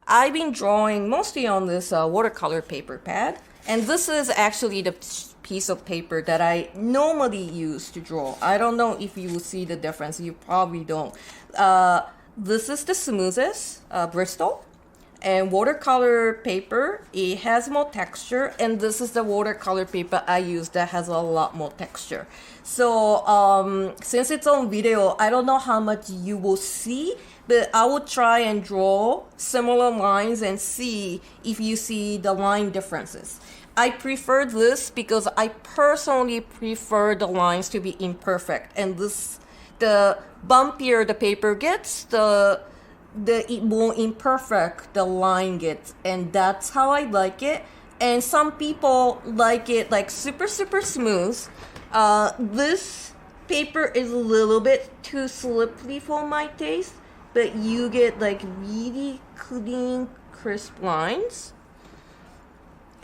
I've been drawing mostly on this watercolor paper pad, and this is actually the piece of paper that I normally use to draw. I don't know if you will see the difference. You probably don't. This is the smoothest Bristol, and watercolor paper, it has more texture, and this is the watercolor paper I use that has a lot more texture. So since it's on video, I don't know how much you will see, but I will try and draw similar lines and see if you see the line differences. I prefer this because I personally prefer the lines to be imperfect, and the bumpier the paper gets, the more imperfect the line gets, and that's how I like it. And some people like it like super smooth. This paper is a little bit too slippery for my taste, but you get like really clean, crisp lines.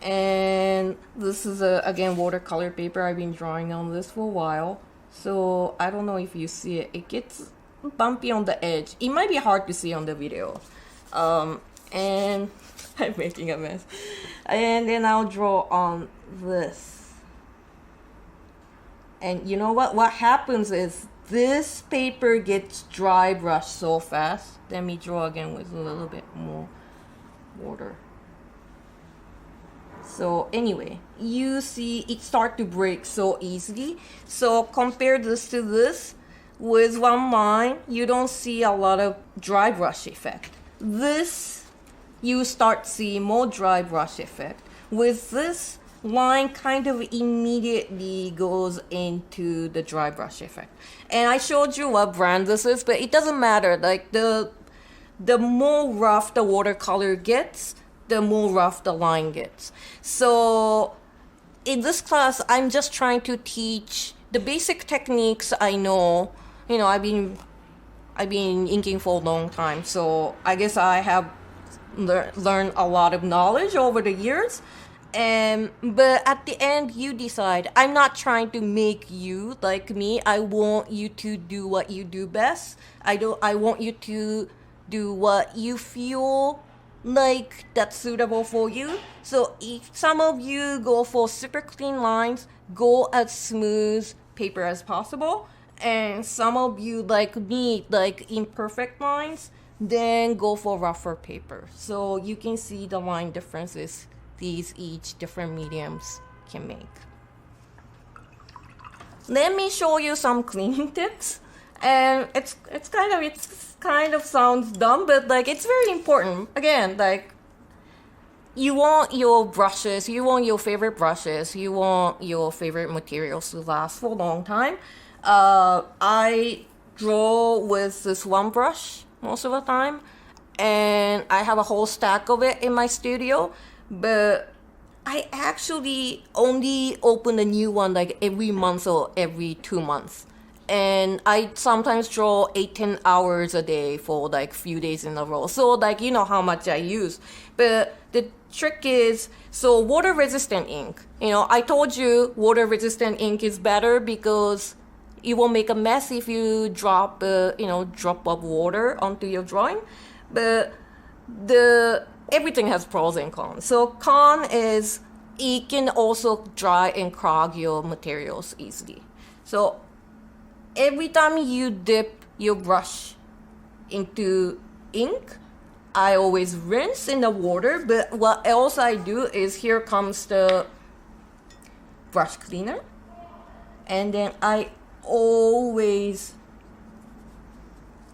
And this is again watercolor paper. I've been drawing on this for a while, so I don't know if you see it. It gets bumpy on the edge. It might be hard to see on the video. And I'm making a mess. And then I'll draw on this. And you know what happens is this paper gets dry brushed so fast. Let me draw again with a little bit more water. So anyway, you see it start to break so easily. So compare this to this. With one line, you don't see a lot of dry brush effect. This, you start seeing more dry brush effect. With this, line kind of immediately goes into the dry brush effect. And I showed you what brand this is, but it doesn't matter. Like the more rough the watercolor gets, the more rough the line gets. So in this class, I'm just trying to teach the basic techniques I know. You know, I've been inking for a long time, so I guess I have learned a lot of knowledge over the years. But at the end, you decide. I'm not trying to make you like me. I want you to do what you do best. I want you to do what you feel like that's suitable for you. So if some of you go for super clean lines, go as smooth paper as possible. And some of you like me, like imperfect lines, then go for rougher paper. So you can see the line differences these each different mediums can make. Let me show you some cleaning tips. And it's kind of sounds dumb, but like it's very important. Again, like you want your brushes, you want your favorite brushes, you want your favorite materials to last for a long time. I draw with this one brush most of the time, and I have a whole stack of it in my studio, but I actually only open a new one like every month or every 2 months. And I sometimes draw 8-10 hours a day for like few days in a row. So like, you know how much I use. But the trick is, so water resistant ink. You know, I told you water resistant ink is better because it won't make a mess if you drop drop of water onto your drawing. But everything has pros and cons. So con is it can also dry and clog your materials easily. So every time you dip your brush into ink, I always rinse in the water. But what else I do is, here comes the brush cleaner, and then I always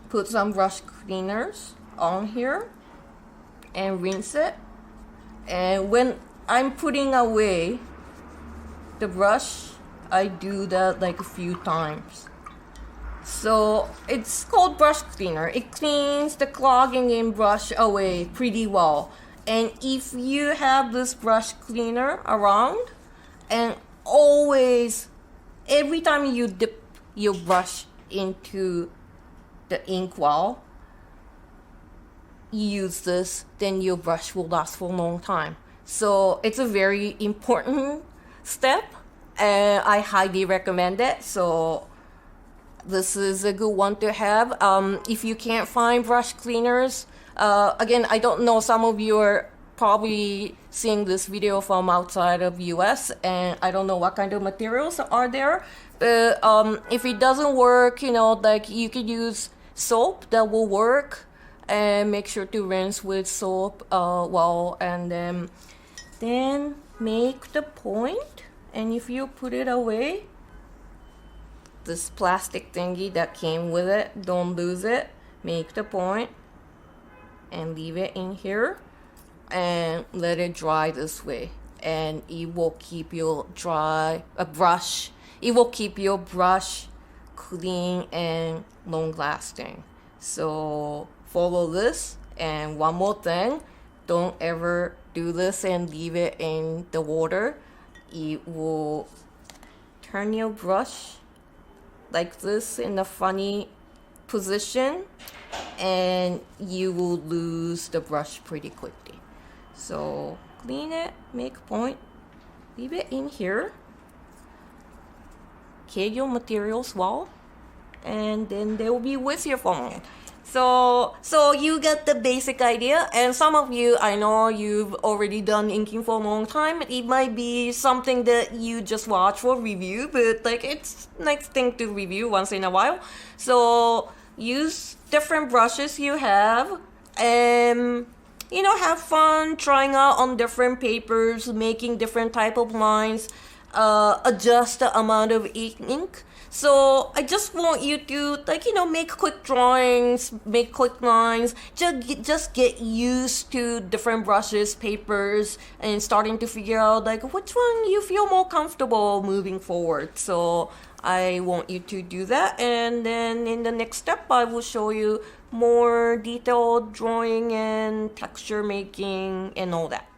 put some brush cleaners on here and rinse it. And when I'm putting away the brush, I do that like a few times. So it's called brush cleaner. It cleans the clogging in brush away pretty well. And if you have this brush cleaner around, and always, every time you dip your brush into the ink well, you use this, then your brush will last for a long time. So it's a very important step, and I highly recommend it. So this is a good one to have. If you can't find brush cleaners, Again, I don't know, some of you are probably seeing this video from outside of US, and I don't know what kind of materials are there. But if it doesn't work, you know, like you could use soap that will work, and make sure to rinse with soap well, and then make the point. And if you put it away, this plastic thingy that came with it, don't lose it. Make the point and leave it in here and let it dry this way, and it will keep your brush, it will keep your brush clean and long lasting. So follow this. And one more thing, don't ever do this and leave it in the water. It will turn your brush like this in a funny position, and you will lose the brush pretty quickly. So clean it, make a point, leave it in here, care your materials well, and then they will be with your phone. So you get the basic idea. And some of you, I know you've already done inking for a long time. It might be something that you just watch for review, but like it's a nice thing to review once in a while. So use different brushes you have, and you know, have fun trying out on different papers, making different type of lines, adjust the amount of ink. So I just want you to, like, you know, make quick drawings, make quick lines, just get used to different brushes, papers, and starting to figure out like which one you feel more comfortable moving forward. So I want you to do that, and then in the next step I will show you more detailed drawing and texture making and all that.